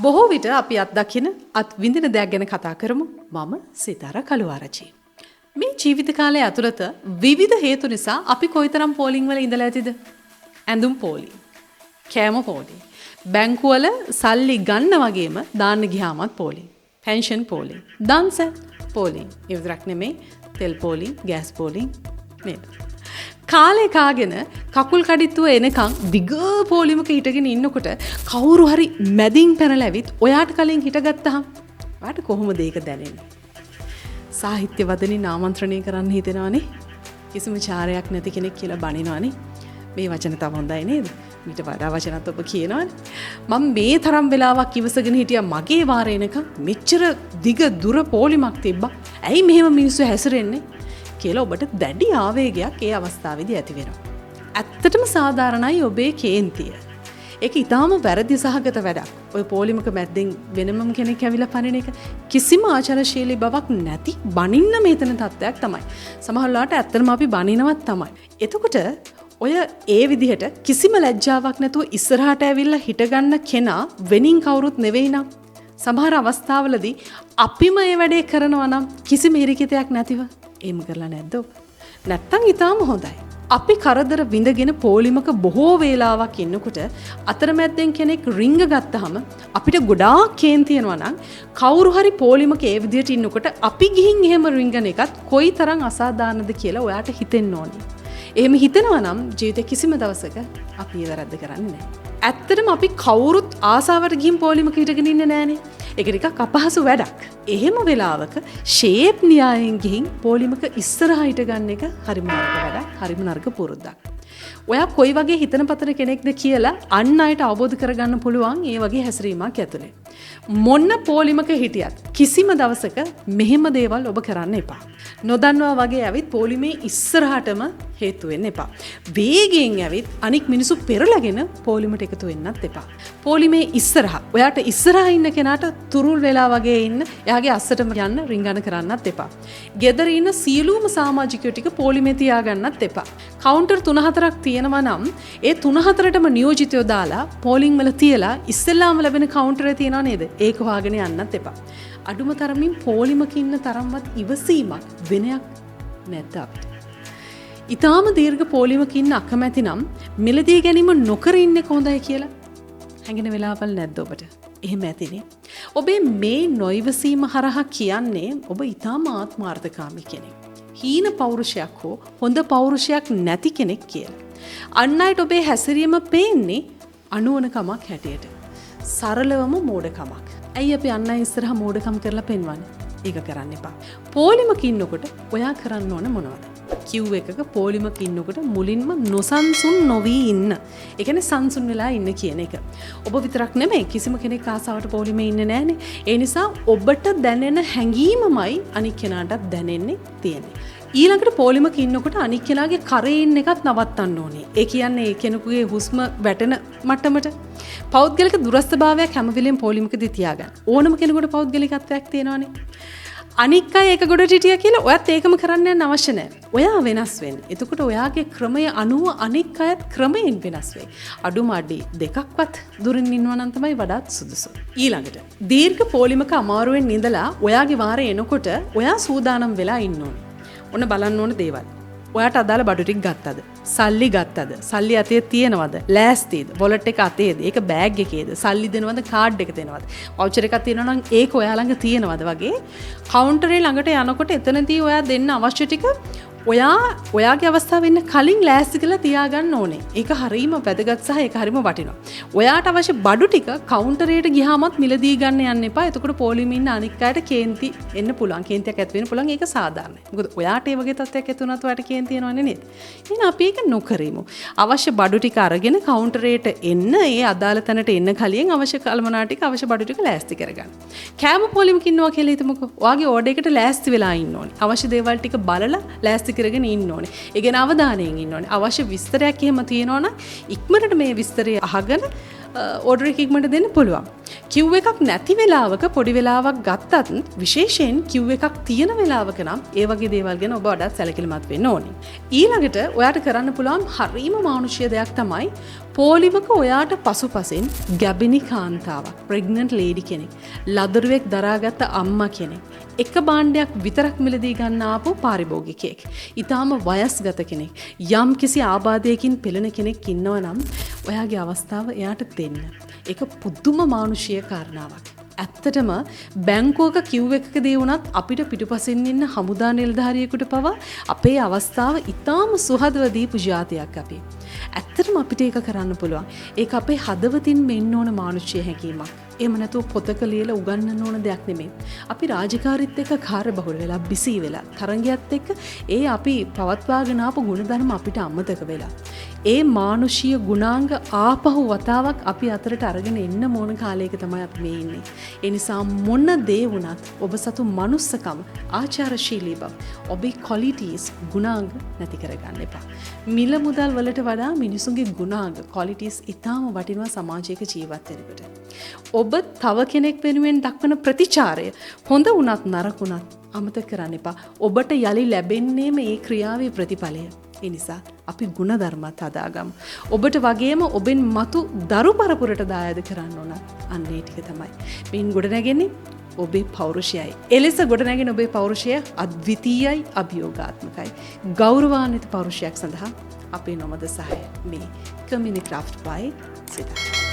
බොහෝ විට අපි අත්දකින අත් විඳින දෙයක් ගැන කතා කරමු. මම සිතාර කළුආරච්චි. මේ ජීවිත කාලය ඇතුළත විවිධ හේතු නිසා අපි කොයිතරම් පෝලිං වල ඉඳලා ඇතිද? ඇඳුම් පෝලි, කෑම පෝලි, බැංකුවල සල්ලි ගන්න වගේම දාන්න ගියාමත් පෝලි, පෙන්ෂන් පෝලි, දන්සැල් පෝලි, ඒ විතරක් නෙමෙයි තෙල් පෝලි, ගෑස් පෝලි නේද? කාලේ කාගෙන කකුල් කඩਿੱතුව එනකන් දිග පොලිමක හිටගෙන ඉන්නකොට කවුරු හරි මැදින් පැනලා ඇවිත් ඔයාට කලින් හිටගත්තහම ඔයාට කොහොමද ඒක දැනෙන්නේ? සාහිත්‍ය වදනින් ආමන්ත්‍රණය කරන්න හිතෙනවනේ. කිසිම චාරයක් නැති කෙනෙක් කියලා බනිනවනේ. මේ වචන තව හොඳයි නේද? ඊට වඩා වචනත් ඔබ කියනවනේ. මම මේ තරම් වෙලාවක් ඉවසගෙන හිටියා මගේ වාරේ එනකන් මෙච්චර දිග දුර පොලිමක් තිබ්බා. ඇයි මෙහෙම මිනිස්සු හැසිරෙන්නේ? කියලා ඔබට දැඩි ආවේගයක් ඒ අවස්ථාවේදී ඇති වෙනවා. ඇත්තටම සාධාරණයි ඔබේ කේන්තිය. ඒක ඊටාම වැරදි සහගත වැඩක්. ඔය පොලිමක මැද්දෙන් වෙනමම කෙනෙක් ඇවිල්ලා පනින එක කිසිම ආචාරශීලී බවක් නැති බනින්න මේතන තත්ත්වයක් තමයි. සමහරවිට ඇත්තටම අපි බනිනවත් තමයි. එතකොට ඔය ඒ විදිහට කිසිම ලැජ්ජාවක් නැතුව ඉස්සරහට ඇවිල්ලා හිටගන්න කෙනා වෙනින් කවුරුත් නෙවෙයි නම් සමහර අවස්ථාවලදී අපිම මේ වැඩේ කරනවා නම් කිසිම හිරිකිතයක් නැතිව එහෙම කරලා නැද්ද ඔබ? නැත්තම් ඊටාම හොඳයි. අපි කරදර විඳගෙන පොලිමක බොහෝ වේලාවක් ඉන්නකොට අතරමැද්දෙන් කෙනෙක් රිංග ගත්තාම අපිට ගොඩාක් කේන්තියනවා නම් කවුරු හරි පොලිමක ඒ විදිහට ඉන්නකොට අපි ගිහින් එහෙම රිංගන එකත් කොයිතරම් අසාධාරණද කියලා ඔයාට හිතෙන්න ඕනේ. එහෙම හිතනවා නම් ජීවිතේ කිසිම දවසක අපි ඒ වැරද්ද කරන්නේ නැහැ. ඇත්තටම අපි කවුරුත් ආසාවට ගිහින් පොලිමක හිටගෙන ඉන්නේ නැහනේ. ඒක ටිකක් අපහසු වැඩක්. එහෙම වෙලාවක ෂේප් න්‍යායෙන් ගිහින් පොලිමක ඉස්සරහා හිට ගන්න එක හරිම නරක වැඩක්, හරිම නරක පුරුද්දක්. ඔයා කොයි වගේ හිතන පතන කෙනෙක්ද කියලා අන් අයට අවබෝධ කරගන්න පුළුවන් ඒ වගේ හැසිරීමක් ඇතුලේ. මොන පොලිමක හිටියත් කිසිම දවසක මෙහෙම දේවල් ඔබ කරන්න එපා. නොදන්නවා වගේ ඇවිත් පොලිමේ ඉස්සරහටම හේතු වෙන්න එපා. වේගයෙන් ඇවිත් අනික් මිනිස්සු පෙරලගෙන පොලිමට එකතු වෙන්නත් එපා. පොලිමේ ඉස්සරහා ඔයාට ඉස්සරහා ඉන්න කෙනාට තුරුල් වෙලා වගේ ඉන්න එයාගේ අස්සටම යන්න රිංගන කරන්නත් එපා. ගෙදර ඉන්න සියලුම සමාජිකයෝ ටික පොලිමේ තියාගන්නත් එපා. කවුන්ටර් 3-4ක් තියෙනවා නම් ඒ 3-4ටම නියෝජිතයෝ දාලා පොලිං වල තියලා ඉස්සෙල්ලාම ලැබෙන කවුන්ටරේ තියනවා නේද? ඒක හොයාගෙන යන්නත් එපා. අඩුම තරමින් පොලිමක ඉන්න තරම්වත් ඉවසීමක් වෙනයක් නැද්ද අපිට? ඊටාම දීර්ඝ පොලිමක ඉන්න අකමැති නම් මිලදී ගැනීම නොකර ඉන්නේ කොහොඳයි කියලා හැඟෙන වෙලාවල් නැද්ද ඔබට? එහෙම ඇතිනේ. ඔබේ මේ නොයිවසීම හරහා කියන්නේ ඔබ ඊටාම ආත්මාර්ථකාමී කෙනෙක්. හීන පෞරුෂයක් හෝ හොඳ පෞරුෂයක් නැති කෙනෙක් කියලා. අන් අයට ඔබේ හැසිරීම පේන්නේ අනුවණකමක් හැටියට. සරලවම මෝඩකමක්. ඇයි අපි අන් අය ඉස්සරහා මෝඩකම් කරලා පෙන්වන්නේ? ඒක කරන්න එපා. පොලිමක ඉන්නකොට ඔයා කරන්න ඕන මොනවද? කිව් එකක පොලිමක ඉන්නකොට මුලින්ම නොසන්සුන් නොවි ඉන්න. ඒ කියන්නේ සංසුන් වෙලා ඉන්න කියන එක. ඔබ විතරක් නෙමෙයි කිසිම කෙනෙක් ආසාවට පොලිමේ ඉන්නේ නැහනේ. ඒ නිසා ඔබට දැනෙන හැඟීමමයි අනික් කෙනාටත් දැනෙන්නේ තියෙන්නේ. ඊළඟට පොලිමක ඉන්නකොට අනික් කෙනාගේ කරේ ඉන්න එකත් නවත්තන්න ඕනේ. ඒ කියන්නේ ඒ කෙනෙකුගේ හුස්ම වැටෙන මට්ටමට පෞද්ගලික දුරස්ථභාවයක් හැම වෙලෙම පොලිමකදී තියාගන්න. ඕනම කෙනෙකුට පෞද්ගලිකත්වයක් තියෙනවානේ. අනික් අය එක ගොඩට හිටියා කියලා ඔයත් ඒකම කරන්න යන්න අවශ්‍ය නැහැ. ඔයා වෙනස් වෙන්න. එතකොට ඔයාගේ ක්‍රමය අනුව අනික් අයත් ක්‍රමයෙන් වෙනස් වෙයි. අඩුම අඩි දෙකක්වත් දුරින් ඉන්නවා නම් තමයි වඩාත් සුදුසු. ඊළඟට දීර්ඝ පොලිමක අමාරුවෙන් ඉඳලා ඔයාගේ වාරේ එනකොට ඔයා සූදානම් වෙලා ඉන්න ඕනේ. ඔන්න බලන්න ඕන දේවල්. ඔයාට අදාළ බඩු ටික ගත්තද? සල්ලි ගත්තද? සල්ලි අතේ තියෙනවද? ලෑස්තිද? වොලට් එක අතේද? ඒක බෑග් එකේද? සල්ලි දෙනවද? කාඩ් එක දෙනවද? වවුචර් එකක් තියෙනවා නම් ඒක ඔයා ළඟ තියෙනවද වගේ කවුන්ටරේ ළඟට යනකොට එතනදී ඔයා දෙන්න අවශ්‍ය ටික ඔයාගේ අවස්ථාව වෙන්න කලින් ලෑස්ති කරලා තියාගන්න ඕනේ. ඒක හරීම වැදගත් සහ ඒක හරීම වටිනවා. ඔයාට අවශ්‍ය බඩු ටික කවුන්ටරේට ගියාමත් මිලදී ගන්න යන්න එපා. එතකොට පොලිමේ ඉන්න අනික් අයට කේන්ති එන්න පුළුවන්. කේන්තියක් ඇති වෙන්න පුළුවන්. ඒක සාධාරණයි. මොකද ඔයාට ඒ වගේ තත්ත්වයක් ඇති වුණාත් ඔයාට කේන්ති එනවන්නේ නේද? එහෙනම් අපි ඒක නොකරමු. අවශ්‍ය බඩු ටික අරගෙන කවුන්ටරේට එන්න ඒ අදාළ තැනට එන්න කලින් අවශ්‍ය කල්මනා ටික අවශ්‍ය බඩු ටික ලෑස්ති කරගන්න. කෑම පොලිමක ඉන්නවා කියලා හිතමුකෝ. ඔයාගේ ඕඩර් එකට ලෑස්ති වෙලා ඉන්න ඕනේ. අවශ්‍ය දේවල් ටික බලලා ලෑස්ති කරගෙන ඉන්න ඕනේ. ඒ ගැන අවධානයෙන් ඉන්න ඕනේ. අවශ්‍ය විස්තරයක් එහෙම තියෙනවා නම් ඉක්මනට මේ විස්තරය අහගෙන ඕඩර් එක ඉක්මනට දෙන්න පුළුවන්. කිව් එකක් නැති වෙලාවක පොඩි වෙලාවක් ගත්තත් විශේෂයෙන් කිව් එකක් තියෙන වෙලාවක නම් ඒ වගේ දේවල් ගැන ඔබ වඩාත් සැලකිලිමත් වෙන්න ඕනේ. ඊළඟට ඔයාට කරන්න පුළුවන් හරීම මානුෂීය දෙයක් තමයි පොලිවක ඔයාට පසුපසින් ගැබිනි කාන්තාවක්, ප්‍රෙග්නන්ට් ලේඩි කෙනෙක්, ලදරුවෙක් දරාගත්ත අම්මා කෙනෙක්, එක භාණ්ඩයක් විතරක් මිලදී ගන්න ආපු පාරිභෝගිකයෙක්, ඊටාම වයස්ගත කෙනෙක්, යම් කිසි ආබාධයකින් පෙළෙන කෙනෙක් ඉන්නවා නම් ඔයාගේ අවස්ථාව එයාට දෙන්න. ඒක පුදුම මානුෂීය කාරණාවක්. ඇත්තටම බැංකුවක කිව් එකකදී වුණත් අපිට පිටුපසින් ඉන්න හමුදා නිලධාරියෙකුට පවා අපේ අවස්ථාව ඉතාම සුහදව දීපු ජාතියක් අපි. ඇත්තටම අපිට ඒක කරන්න පුළුවන්. ඒක අපේ හදවතින් මෙන්න ඕන මානුෂීය හැඟීමක්. එහෙම නැතුව පොතක ලියලා උගන්වන්න ඕන දෙයක් නෙමෙයි. අපි රාජකාරීත් එක්ක කාර්යබහුල වෙලා බිසී වෙලා තරංගයත් එක්ක ඒ අපි පවත්වාගෙන ආපු ගුණධර්ම අපිට අමතක වෙලා. ඒ මානුෂීය ගුණාංග ආපහු වතාවක් අපි අතරට අරගෙන එන්න ඕන කාලයක තමයි අපි මේ ඉන්නේ. ඒ නිසා මොන දේ වුණත් ඔබ සතු මනුස්සකම, ආචාරශීලී බව, ඔබේ ක්වොලිටිස් ගුණාංග නැති කරගන්න එපා. මිල මුදල් වලට වඩා මිනිසුන්ගේ ගුණාංග ක්වොලිටිස් ඊටාම වටිනවා සමාජයක ජීවත් වෙනකොට. ඔබ තව කෙනෙක් වෙනුවෙන් දක්වන ප්‍රතිචාරය හොඳ වුණත් නරක වුණත් අමතක කරන්න එපා. ඔබට යලි ලැබෙන්නේම ඒ ක්‍රියාවේ ප්‍රතිඵලය. ඒ නිසා අපි ගුණධර්මත් හදාගමු. ඔබට වගේම ඔබෙන් මතු දරු පරපුරට දායාද කරන්න ඕන අන්න ඒ ටික තමයි. මේන් ගොඩනැගෙන්නේ ඔබේ පෞරුෂයයි. එලෙස ගොඩනැගෙන ඔබේ පෞරුෂය අද්විතීයයි, අභියෝගාත්මකයි. ගෞරවාන්විත පෞරුෂයක් සඳහා අපේ නොමද සහාය මේ කමිනි ක්‍රාෆ්ට් බයි සිතා.